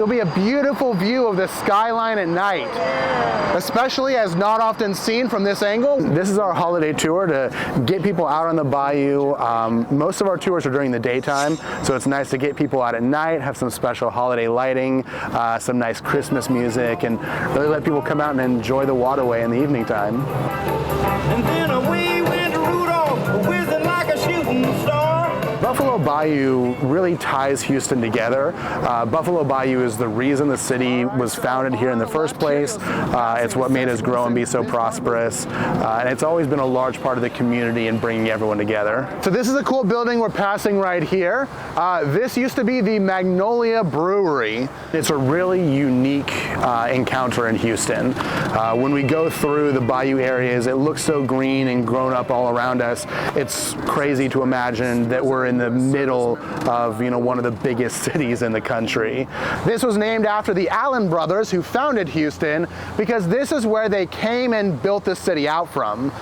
It'll be a beautiful view of the skyline at night, especially as not often seen from this angle. This is our holiday tour to get people out on the bayou. Most of our tours are during the daytime, so it's nice to get people out at night, have some special holiday lighting, some nice Christmas music, and really let people come out and enjoy the waterway in the evening time. And then away went Rudolph, whizzing like a shooting star. Buffalo Bayou really ties Houston together. Buffalo Bayou is the reason the city was founded here in the first place. It's what made us grow and be so prosperous. And it's always been a large part of the community in bringing everyone together. So this is a cool building we're passing right here. This used to be the Magnolia Brewery. It's a really unique encounter in Houston. When we go through the bayou areas, it looks so green and grown up all around us. It's crazy to imagine that we're in the middle of, one of the biggest cities in the country. This was named after the Allen brothers who founded Houston because this is where they came and built the city out from.